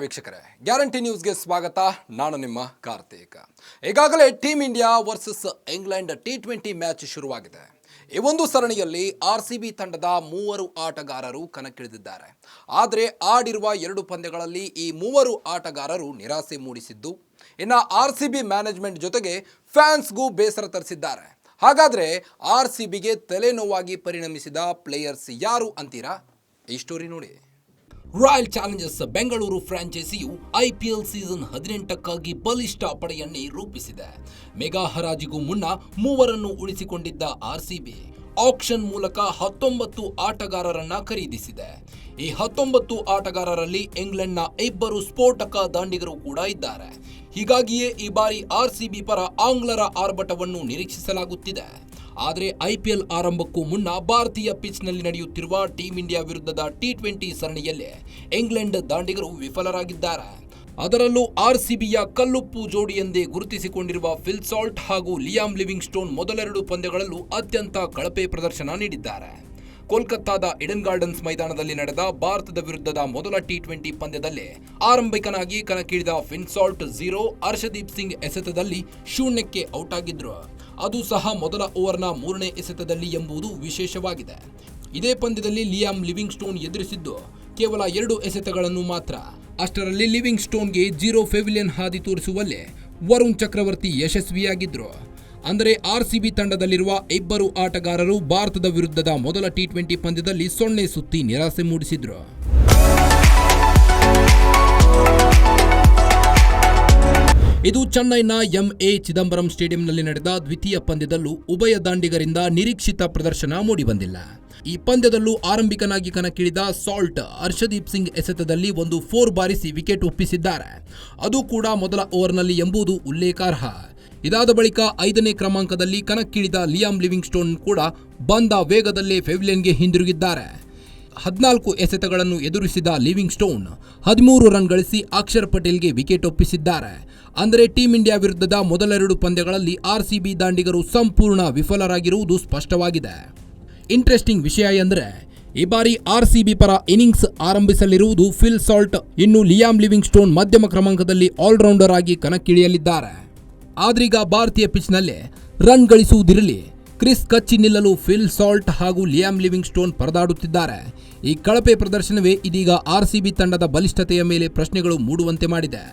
ವೀಕ್ಷಕರೇ, ಗ್ಯಾರಂಟಿ ನ್ಯೂಸ್ಗೆ ಸ್ವಾಗತ. ನಾನು ನಿಮ್ಮ ಕಾರ್ತಿಕ್. ಈಗಾಗಲೇ team India versus England T20 match ಶುರುವಾಗಿದೆ. ಈ ಒಂದು ಸರಣಿಯಲ್ಲಿ RCB ತಂಡದ 3 ಆಟಗಾರರು ಕಣಕ್ಕಿಳಿದಿದ್ದಾರೆ. ಆದರೆ ಆಡಿರುವ 2 ಪಂದ್ಯಗಳಲ್ಲಿ ಈ 3 ಆಟಗಾರರು ನಿರಾಸೆ ಮೂಡಿಸಿದ್ದು, ಇನ್ನು RCB ಮ್ಯಾನೇಜ್ಮೆಂಟ್ ಜೊತೆಗೆ ಫ್ಯಾನ್ಸ್ಗೂ ಬೇಸರ ತರಿಸಿದ್ದಾರೆ. ಹಾಗಾದರೆ RCBಗೆ ತಲೆನೋವಾಗಿ ಪರಿಣಮಿಸಿದ ಪ್ಲೇಯರ್ಸ್ ಯಾರು ಅಂತೀರಾ? ಈ ಸ್ಟೋರಿ ನೋಡಿ. ರಾಯಲ್ ಚಾಲೆಂಜರ್ಸ್ ಬೆಂಗಳೂರು ಫ್ರಾಂಚೈಸಿಯು IPL ಸೀಸನ್ 18ಕ್ಕಾಗಿ ಬಲಿಷ್ಠ ಪಡೆಯನ್ನೇ ರೂಪಿಸಿದೆ. ಮೆಗಾ ಹರಾಜಿಗೂ ಮುನ್ನ 3 ಉಳಿಸಿಕೊಂಡಿದ್ದ RCB ಆಕ್ಷನ್ ಮೂಲಕ 19 ಆಟಗಾರರನ್ನ ಖರೀದಿಸಿದೆ. ಈ 19 ಆಟಗಾರರಲ್ಲಿ ಇಂಗ್ಲೆಂಡ್ನ 2 ಸ್ಫೋಟಕ ದಾಂಡಿಗರು ಕೂಡ ಇದ್ದಾರೆ. ಹೀಗಾಗಿಯೇ ಈ ಬಾರಿ RCB ಪರ ಆಂಗ್ಲರ ಆರ್ಭಟವನ್ನು ನಿರೀಕ್ಷಿಸಲಾಗುತ್ತಿದೆ. ಆದರೆ IPL ಆರಂಭಕ್ಕೂ ಮುನ್ನ ಭಾರತೀಯ ಪಿಚ್ನಲ್ಲಿ ನಡೆಯುತ್ತಿರುವ ಟೀಮ್ ಇಂಡಿಯಾ ವಿರುದ್ಧದ T20 ಸರಣಿಯಲ್ಲೇ ಇಂಗ್ಲೆಂಡ್ ದಾಂಡಿಗರು ವಿಫಲರಾಗಿದ್ದಾರೆ. ಅದರಲ್ಲೂ RCBಯ ಕಲ್ಲುಪ್ಪು ಜೋಡಿ ಎಂದೇ ಗುರುತಿಸಿಕೊಂಡಿರುವ ಫಿಲ್ ಸಾಲ್ಟ್ ಹಾಗೂ ಲಿಯಾಮ್ ಲಿವಿಂಗ್ ಸ್ಟೋನ್ ಮೊದಲೆರಡು ಪಂದ್ಯಗಳಲ್ಲೂ ಅತ್ಯಂತ ಕಳಪೆ ಪ್ರದರ್ಶನ ನೀಡಿದ್ದಾರೆ. ಕೋಲ್ಕತ್ತಾದ ಈಡನ್ ಗಾರ್ಡನ್ಸ್ ಮೈದಾನದಲ್ಲಿ ನಡೆದ ಭಾರತದ ವಿರುದ್ಧದ ಮೊದಲ T20 ಪಂದ್ಯದಲ್ಲೇ ಆರಂಭಿಕನಾಗಿ ಕಣಕ್ಕಿಳಿದ ಫಿನ್ ಸಾಲ್ಟ್ 0, ಹರ್ಷದೀಪ್ ಸಿಂಗ್ ಎಸೆತದಲ್ಲಿ ಶೂನ್ಯಕ್ಕೆ ಔಟ್ ಆಗಿದ್ರು. ಅದು ಸಹ ಮೊದಲ ಓವರ್ನ 3ನೇ ಎಸೆತದಲ್ಲಿ ಎಂಬುದು ವಿಶೇಷವಾಗಿದೆ. ಇದೇ ಪಂದ್ಯದಲ್ಲಿ ಲಿಯಾಮ್ ಲಿವಿಂಗ್ ಸ್ಟೋನ್ ಎದುರಿಸಿದ್ದು ಕೇವಲ 2 ಎಸೆತಗಳನ್ನು ಮಾತ್ರ. ಅಷ್ಟರಲ್ಲಿ ಲಿವಿಂಗ್ ಸ್ಟೋನ್ಗೆ 0 ಪೆವಿಲಿಯನ್ ಹಾದಿ ತೋರಿಸುವಲ್ಲೇ ವರುಣ್ ಚಕ್ರವರ್ತಿ ಯಶಸ್ವಿಯಾಗಿದ್ರು. ಅಂದರೆ RCB ತಂಡದಲ್ಲಿರುವ 2 ಆಟಗಾರರು ಭಾರತದ ವಿರುದ್ಧದ ಮೊದಲ T20 ಪಂದ್ಯದಲ್ಲಿ 0 ಸುತ್ತಿ ನಿರಾಸೆ ಮೂಡಿಸಿದ್ರು. ಇದು ಚೆನ್ನೈನ MA ಚಿದಂಬರಂ ಸ್ಟೇಡಿಯಂನಲ್ಲಿ ನಡೆದ ದ್ವಿತೀಯ ಪಂದ್ಯದಲ್ಲೂ ಉಭಯ ದಾಂಡಿಗರಿಂದ ನಿರೀಕ್ಷಿತ ಪ್ರದರ್ಶನ ಮೂಡಿಬಂದಿಲ್ಲ. ಈ ಪಂದ್ಯದಲ್ಲೂ ಆರಂಭಿಕನಾಗಿ ಕಣಕ್ಕಿಳಿದ ಸಾಲ್ಟ್ ಹರ್ಷದೀಪ್ ಸಿಂಗ್ ಎಸೆತದಲ್ಲಿ 4 ಬಾರಿಸಿ ವಿಕೆಟ್ ಒಪ್ಪಿಸಿದ್ದಾರೆ. ಅದು ಕೂಡ ಮೊದಲ ಓವರ್ನಲ್ಲಿ ಎಂಬುದು ಉಲ್ಲೇಖಾರ್ಹ. ಇದಾದ ಬಳಿಕ 5ನೇ ಕ್ರಮಾಂಕದಲ್ಲಿ ಕಣಕ್ಕಿಳಿದ ಲಿಯಾಮ್ ಲಿವಿಂಗ್ ಸ್ಟೋನ್ ಕೂಡ ಬಂದ ವೇಗದಲ್ಲೇ ಪೆವಿಲಿಯನ್ಗೆ ಹಿಂದಿರುಗಿದ್ದಾರೆ. 14 ಎಸೆತಗಳನ್ನು ಎದುರಿಸಿದ ಲಿವಿಂಗ್ ಸ್ಟೋನ್ 13 ರನ್ ಗಳಿಸಿ ಅಕ್ಷರ್ ಪಟೇಲ್ಗೆ ವಿಕೆಟ್ ಒಪ್ಪಿಸಿದ್ದಾರೆ. ಅಂದರೆ ಟೀಮ್ ಇಂಡಿಯಾ ವಿರುದ್ಧದ ಮೊದಲೆರಡು ಪಂದ್ಯಗಳಲ್ಲಿ RCB ದಾಂಡಿಗರು ಸಂಪೂರ್ಣ ವಿಫಲರಾಗಿರುವುದು ಸ್ಪಷ್ಟವಾಗಿದೆ. ಇಂಟ್ರೆಸ್ಟಿಂಗ್ ವಿಷಯ ಎಂದರೆ ಈ ಬಾರಿ RCB ಪರ ಇನ್ನಿಂಗ್ಸ್ ಆರಂಭಿಸಲಿರುವುದು ಫಿಲ್ ಸಾಲ್ಟ್. ಇನ್ನು ಲಿಯಾಮ್ ಲಿವಿಂಗ್ ಸ್ಟೋನ್ ಮಧ್ಯಮ ಕ್ರಮಾಂಕದಲ್ಲಿ ಆಲ್ರೌಂಡರ್ ಆಗಿ ಕಣಕ್ಕಿಳಿಯಲಿದ್ದಾರೆ. ಆದ್ರೀಗ ಭಾರತೀಯ ಪಿಚ್ನಲ್ಲೇ ರನ್ ಗಳಿಸುವುದಿರಲಿ, ಕ್ರಿಸ್ ಕಚ್ಚಿ ನಿಲ್ಲಲು ಫಿಲ್ ಸಾಲ್ಟ್ ಹಾಗೂ ಲಿಯಾಮ್ ಲಿವಿಂಗ್ ಸ್ಟೋನ್ ಪರದಾಡುತ್ತಿದ್ದಾರೆ. ಈ ಕಳಪೆ ಪ್ರದರ್ಶನವೇ ಇದೀಗ RCB ತಂಡದ ಬಲಿಷ್ಠತೆಯ ಮೇಲೆ ಪ್ರಶ್ನೆಗಳು ಮೂಡುವಂತೆ ಮಾಡಿದೆ.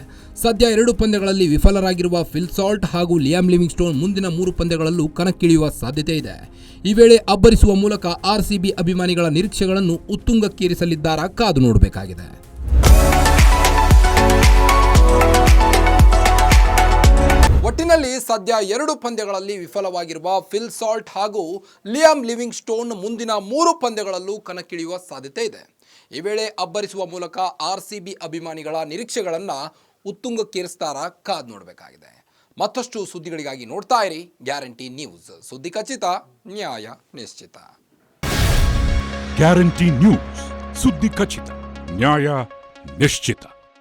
ಸದ್ಯ 2 ಪಂದ್ಯಗಳಲ್ಲಿ ವಿಫಲರಾಗಿರುವ ಫಿಲ್ ಸಾಲ್ಟ್ ಹಾಗೂ ಲಿಯಾಮ್ ಲಿವಿಂಗ್ ಸ್ಟೋನ್ ಮುಂದಿನ 3 ಪಂದ್ಯಗಳಲ್ಲೂ ಕಣಕ್ಕಿಳಿಯುವ ಸಾಧ್ಯತೆ ಇದೆ. ಈ ವೇಳೆ ಅಬ್ಬರಿಸುವ ಮೂಲಕ RCB ಅಭಿಮಾನಿಗಳ ನಿರೀಕ್ಷೆಗಳನ್ನು ಉತ್ತುಂಗಕ್ಕೇರಿಸಲಿದ್ದಾರಾ ಕಾದು ನೋಡಬೇಕಾಗಿದೆ. ಒಟ್ಟಿನಲ್ಲಿ ಸದ್ಯ 2 ಪಂದ್ಯಗಳಲ್ಲಿ ವಿಫಲವಾಗಿರುವ ಫಿಲ್ ಸಾಲ್ಟ್ ಹಾಗೂ ಲಿಯಾಮ್ ಲಿವಿಂಗ್ ಸ್ಟೋನ್ ಮುಂದಿನ 3 ಪಂದ್ಯಗಳಲ್ಲೂ ಕಣಕ್ಕಿಳಿಯುವ ಸಾಧ್ಯತೆ ಇದೆ. ಈ ವೇಳೆ ಅಬ್ಬರಿಸುವ ಮೂಲಕ RCB ಅಭಿಮಾನಿಗಳ ನಿರೀಕ್ಷೆಗಳನ್ನು ಉತ್ತುಂಗಕ್ಕೇರಿಸ್ತಾರಾ ಕಾದು ನೋಡಬೇಕಾಗಿದೆ. ಮತ್ತಷ್ಟು ಸುದ್ದಿಗಳಿಗಾಗಿ ನೋಡ್ತಾ ಇರಿ ಗ್ಯಾರಂಟಿ ನ್ಯೂಸ್. ಸುದ್ದಿ ಖಚಿತ, ನ್ಯಾಯ ನಿಶ್ಚಿತ. ಗ್ಯಾರಂಟಿ ನ್ಯೂಸ್, ಸುದ್ದಿ ಖಚಿತ, ನ್ಯಾಯ ನಿಶ್ಚಿತ.